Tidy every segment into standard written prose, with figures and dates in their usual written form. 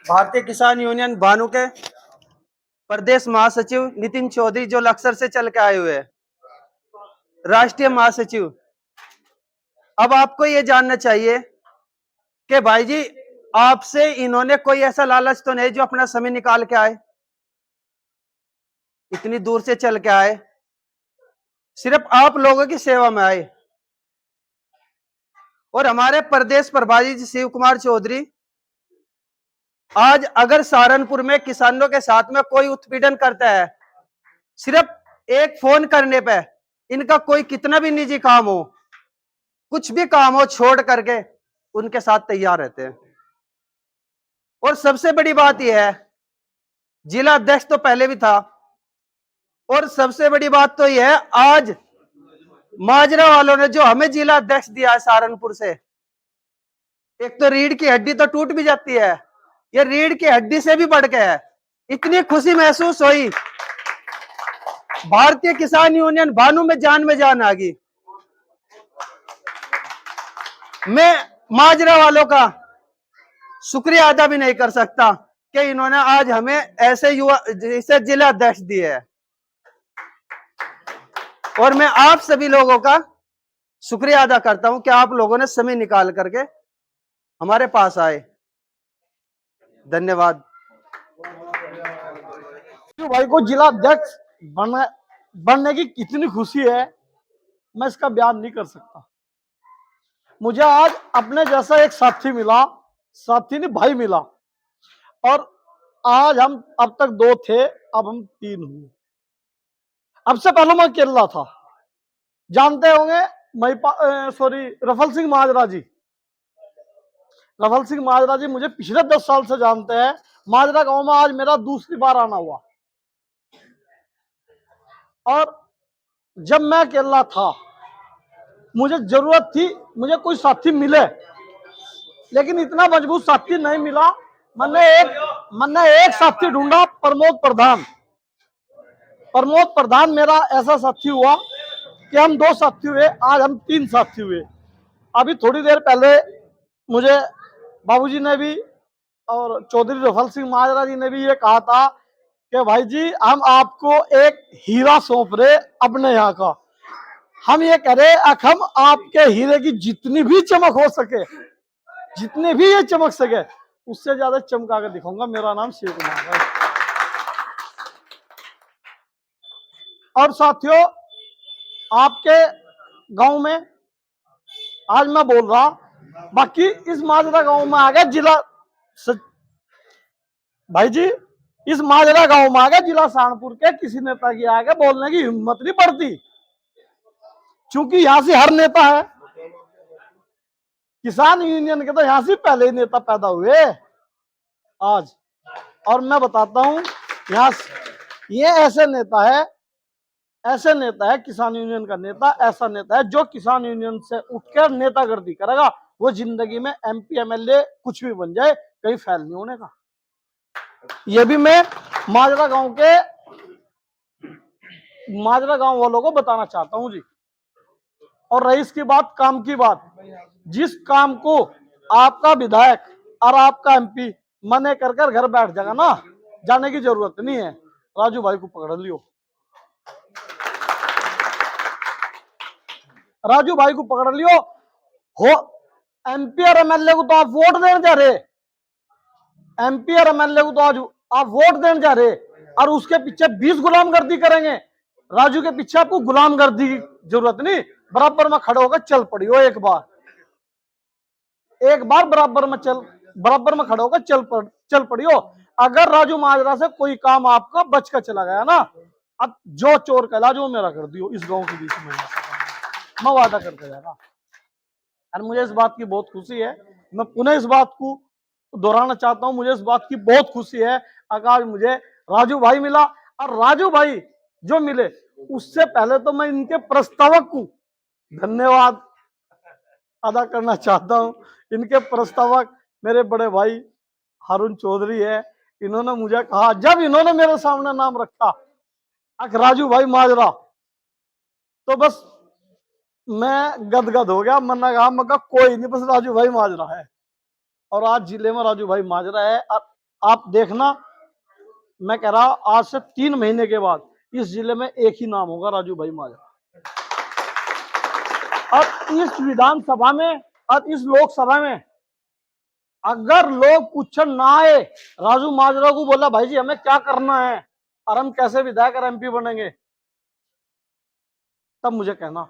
भारतीय किसान यूनियन भानु के प्रदेश महासचिव नितिन चौधरी जो लक्सर से चल के आए हुए हैं, राष्ट्रीय महासचिव। अब आपको ये जानना चाहिए कि भाई जी, आपसे इन्होंने कोई ऐसा लालच तो नहीं जो अपना समय निकाल के आए, इतनी दूर से चल के आए, सिर्फ आप लोगों की सेवा में आए। और हमारे प्रदेश प्रभारी जी शिव कुमार चौधरी, आज अगर सहारनपुर में किसानों के साथ में कोई उत्पीड़न करता है, सिर्फ एक फोन करने पे इनका कोई कितना भी निजी काम हो, कुछ भी काम हो, छोड़ करके उनके साथ तैयार रहते हैं। और सबसे बड़ी बात यह है, जिला अध्यक्ष तो पहले भी था, और सबसे बड़ी बात तो यह है, आज माजरा वालों ने जो हमें जिला अध्यक्ष दिया है सहारनपुर से, एक तो रीढ़ की हड्डी तो टूट भी जाती है, ये रीढ़ की हड्डी से भी बढ़ के है। इतनी खुशी महसूस हुई, भारतीय किसान यूनियन भानु में जान आ गई। मैं माजरा वालों का शुक्रिया अदा भी नहीं कर सकता कि इन्होंने आज हमें ऐसे युवा जैसे जिला अध्यक्ष दिए है। और मैं आप सभी लोगों का शुक्रिया अदा करता हूं कि आप लोगों ने समय निकाल करके हमारे पास आए। धन्यवाद। भाई को जिला अध्यक्ष बनने की कितनी खुशी है, मैं इसका बयान नहीं कर सकता। मुझे आज अपने जैसा एक साथी मिला, साथी नहीं भाई मिला, और आज हम अब तक 2 थे, अब हम 3 हुए। अब से पहले मैं अकेला था। जानते होंगे रफल सिंह माजरा जी। रफल सिंह माजरा जी मुझे पिछले 10 साल से जानते हैं। माजरा गांव में आज मेरा दूसरी बार आना हुआ। और जब मैं अकेला था, मुझे जरूरत थी मुझे कोई साथी मिले, लेकिन इतना मजबूत साथी नहीं मिला। मैंने एक साथी ढूंढा, प्रमोद प्रधान। प्रमोद प्रधान मेरा ऐसा साथी हुआ कि हम 2 साथी हुए, आज हम 3 साथी हुए। अभी थोड़ी देर पहले मुझे बाबूजी ने भी और चौधरी रफल सिंह माजरा जी ने भी ये कहा था कि भाई जी, हम आपको एक हीरा सौंप रहे अपने यहाँ का। हम ये कह रहे हम आपके हीरे की जितनी भी चमक हो सके, जितने भी ये चमक सके, उससे ज्यादा चमका कर दिखाऊंगा। मेरा नाम शिव कुमार है। और साथियों, आपके गांव में आज मैं बोल रहा, बाकी इस माजरा गांव में आ गया जिला भाई जी, इस माजरा गांव में आ गया जिला सहारनपुर के किसी नेता की आगे बोलने की हिम्मत नहीं पड़ती, क्योंकि यहां से हर नेता है। किसान यूनियन के तो यहां से पहले ही नेता पैदा हुए आज। और मैं बताता हूं, यहाँ ये ऐसे नेता है किसान यूनियन का नेता, ऐसा नेता है जो किसान यूनियन से उठकर नेतागिरी करेगा। वो जिंदगी में MP MLA कुछ भी बन जाए, कहीं फेल नहीं होने का। ये भी मैं माजरा गांव वालों को बताना चाहता हूं जी। और रईस की बात, काम की बात, जिस काम को आपका विधायक और आपका MP मने कर घर बैठ जाएगा ना, जाने की जरूरत नहीं है। राजू भाई को पकड़ लियो, राजू भाई को पकड़ लियो। हो MP और MLA को तो आप वोट देने जा रहे, MP और MLA को तो आज आप वोट देने जा रहे, और उसके पीछे 20 गुलामगर्दी करेंगे। राजू के पीछे आपको गुलामगर्दी की जरूरत नहीं, बराबर में खड़े होकर चल पड़ियो। एक बार बराबर में खड़े होकर चल पड़ियो। अगर राजू माजरा से कोई काम आपका बच कर चला गया ना, अब जो चोर कहला जो मेरा कर दियो इस गांव के बीच में, मैं वादा करके जाएगा। और मुझे इस बात की बहुत खुशी है, मैं पुनः इस बात को दोहराना चाहता हूं, मुझे इस बात की बहुत खुशी है अगर मुझे राजू भाई मिला। और राजू भाई जो मिले, उससे पहले तो मैं इनके प्रस्तावक को धन्यवाद अदा करना चाहता हूं। इनके प्रस्तावक मेरे बड़े भाई हारून चौधरी है। इन्होंने मुझे कहा, जब इन्होंने मेरे सामने नाम रखा राजू भाई माजरा, तो बस मैं गदगद हो गया। मैंने कहा कोई नहीं, बस राजू भाई माजरा है। और आज जिले में राजू भाई माजरा है। और आप देखना, मैं कह रहा आज से 3 महीने के बाद इस जिले में एक ही नाम होगा, राजू भाई माजरा। और इस विधानसभा में और इस लोकसभा में अगर लोग पूछन ना आए, राजू माजरा को बोला भाई जी हमें क्या करना है और हम कैसे विधायक और MP बनेंगे, तब मुझे कहना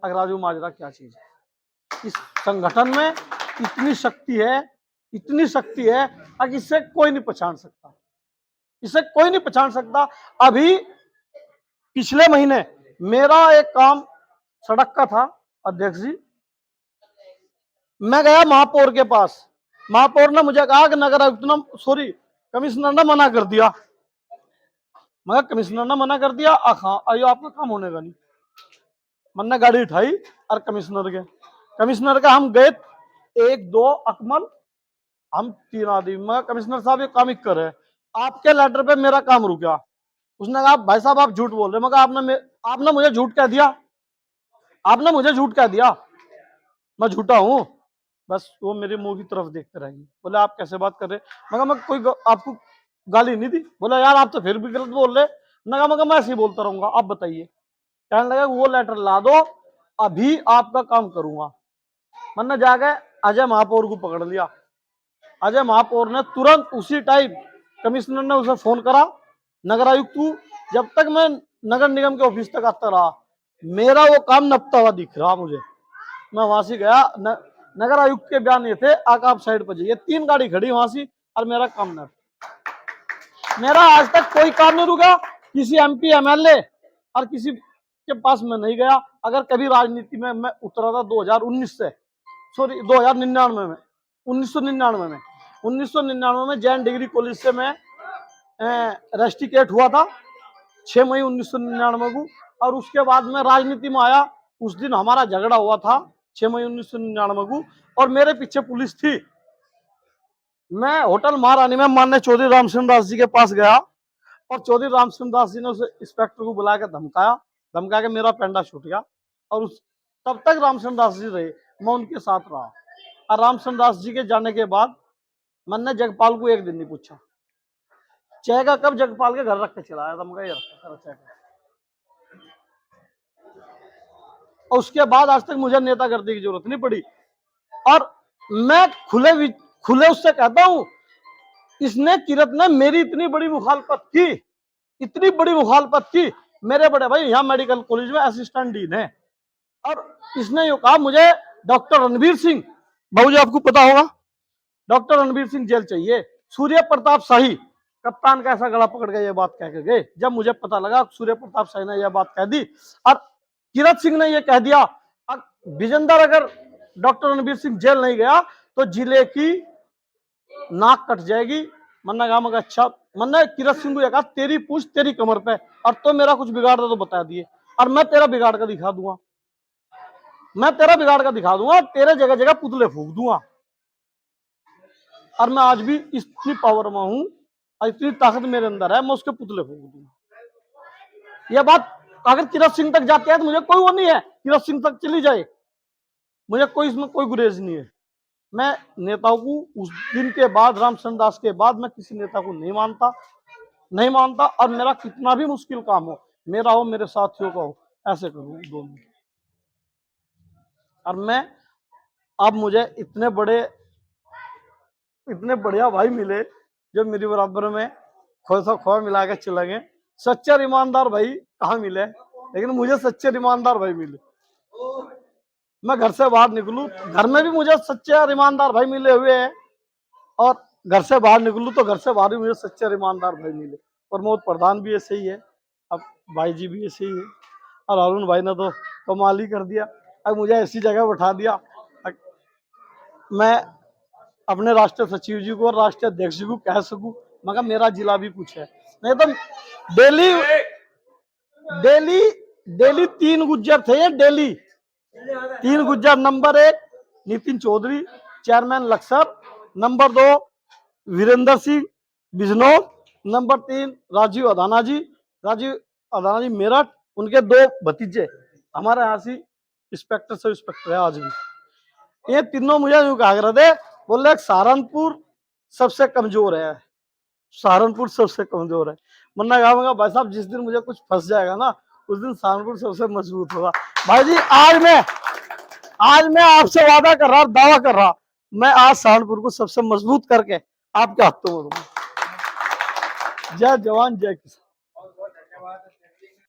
अगर राजू माजरा क्या चीज है। इस संगठन में इतनी शक्ति है, इतनी शक्ति है कि इससे कोई नहीं पहचान सकता, इसे कोई नहीं पहचान सकता। अभी पिछले महीने मेरा एक काम सड़क का था, अध्यक्ष जी, मैं गया महापौर के पास, महापौर ने मुझे कहा कि नगर आयुक्त ने, सॉरी कमिश्नर ने मना कर दिया। मगर कमिश्नर ने मना कर दिया, हाँ आइयो आपका काम होने का नहीं। मैंने गाड़ी उठाई और कमिश्नर का हम गए 1 2 अकमल, हम 3 आदमी। मगर कमिश्नर साहब ये काम ही करे, आपके लेटर पे मेरा काम रुक गया। उसने कहा भाई साहब आप झूठ बोल रहे। मगर आपने मुझे झूठ कह दिया, आपने मुझे झूठ कह दिया, मैं झूठा हूं। बस वो मेरे मुंह की तरफ देखते रहेंगे, बोले आप कैसे बात कर रहे। मगर मैं कोई आपको गाली नहीं दी, बोला यार आप तो फिर भी गलत बोल रहे। मगर मैं ऐसे ही बोलता रहूंगा, आप बताइए। कहने लगा वो लेटर ला दो, अभी आपका काम करूंगा। मैंने जाके अजय महापौर को पकड़ लिया। अजय महापौर ने तुरंत उसी टाइम, कमिश्नर ने उसे फोन करा, नगर आयुक्त को, जब तक मैं नगर निगम के ऑफिस तक आता रहा, मेरा वो काम नपता हुआ दिख रहा मुझे। मैं वहां से गया, नगर आयुक्त के बयान ये थे आका आप साइड पर जाइए, 3 गाड़ी खड़ी वहां से और मेरा काम न, मेरा आज तक कोई काम नहीं रुका। किसी MP MLA और किसी के पास मैं नहीं गया। अगर कभी राजनीति में मैं उतरा था 2019 से, सॉरी 2099 में, 1999 में जैन डिग्री कॉलेज से मैं रेस्टिकेट हुआ था 6 मई 1999 को। और उसके बाद मैं राजनीति में आया, उस दिन हमारा झगड़ा हुआ था 6 मई 1999 को, और मेरे पीछे पुलिस थी। मैं होटल महारानी में माननीय चौधरी रामचंद्र दास जी के पास गया और चौधरी रामचंद्र दास जी ने उसे इंस्पेक्टर को बुला के धमका के मेरा पेंडा छूट गया। और तब तक रामचंद्र दास जी रहे, मैं उनके साथ रहा। और रामचंद्र दास जी के जाने के बाद मैंने जगपाल को एक दिन नहीं पूछा चाय का कब, जगपाल के घर रख के चला आया था। मैं चाय का। और उसके बाद आज तक मुझे नेतागिरी की जरूरत नहीं पड़ी। और मैं खुले उससे कहता हूं, इसने किरत ने मेरी इतनी बड़ी मुखालफत की, मेरे बड़े भाई यहाँ मेडिकल कॉलेज में असिस्टेंट डीन है, और इसने यो कहा मुझे डॉक्टर रणवीर सिंह, बाबू जी आपको पता होगा, डॉक्टर रणवीर सिंह जेल चाहिए। सूर्य प्रताप शाही कप्तान का ऐसा गला पकड़ के ये बात कह के गए। जब मुझे पता लगा सूर्य प्रताप शाही ने यह बात कह दी और किरत सिंह ने यह कह दिया, विजेंदर अगर डॉक्टर रणवीर सिंह जेल नहीं गया तो जिले की नाक कट जाएगी। मन्ना कहा मगर अच्छा, मन्ना किरत सिंह को कहा तेरी पूछ तेरी कमर पे, और तो मेरा कुछ बिगाड़ दे तो बता दिए, और मैं तेरा बिगाड़ कर दिखा दूंगा, तेरे जगह जगह पुतले फूंक दूंगा। और मैं आज भी इतनी पावर में हूं और इतनी ताकत मेरे अंदर है, मैं उसके पुतले फूंक दूंगा। यह बात अगर किरत सिंह तक जाती है तो मुझे कोई वो नहीं है, किरत सिंह तक चली जाए, मुझे कोई इसमें कोई गुरेज नहीं है। मैं नेताओं को उस दिन के बाद, रामचंद्र दास के बाद, मैं किसी नेता को नहीं मानता। और मेरा कितना भी मुश्किल काम हो, मेरा हो मेरे साथियों का हो, ऐसे करूँ दोनों। और मैं अब मुझे इतने बढ़िया भाई मिले जो मेरी बराबर में खो मिला के चले गए। सच्चे और ईमानदार भाई कहाँ मिले, लेकिन मुझे सच्चे और ईमानदार भाई मिले। मैं घर से बाहर निकलूं, घर में भी मुझे सच्चे और ईमानदार भाई मिले हुए हैं, और घर से बाहर निकलूं तो घर से बाहर भी मुझे सच्चे और ईमानदार भाई मिले। प्रमोद प्रधान भी ऐसे ही है, अब भाई जी भी ऐसे ही है, और अरुण भाई ने तो कमाल ही कर दिया, अब मुझे ऐसी जगह बैठा दिया। मैं अपने राष्ट्रीय सचिव जी को और राष्ट्रीय अध्यक्ष जी को कह सकूं मगर मेरा जिला भी कुछ है, नहीं तो डेली 3 गुज्जर थे। ये daily 3 Gujjar, number 1 Nitin Chaudhary chairman Laksar, number 2 Virendra Singh Bijnor, number 3 Rajeev Adana ji Meerut, उनके 2 भतीजे हमारे यहाँ से इंस्पेक्टर सब इंस्पेक्टर है आज भी। ये तीनों मुझे यूं कहा करते थे, बोले सहारनपुर सबसे कमजोर है, सहारनपुर सबसे कमजोर है। वरना कहूंगा भाई साहब जिस दिन मुझे कुछ फंस जाएगा ना उस दिन सहारनपुर सबसे मजबूत होगा। भाई जी आज मैं आपसे वादा कर रहा, दावा कर रहा, मैं आज सहारनपुर को सबसे मजबूत करके आपके हाथों में दूंगा। जय जवान जय किसान।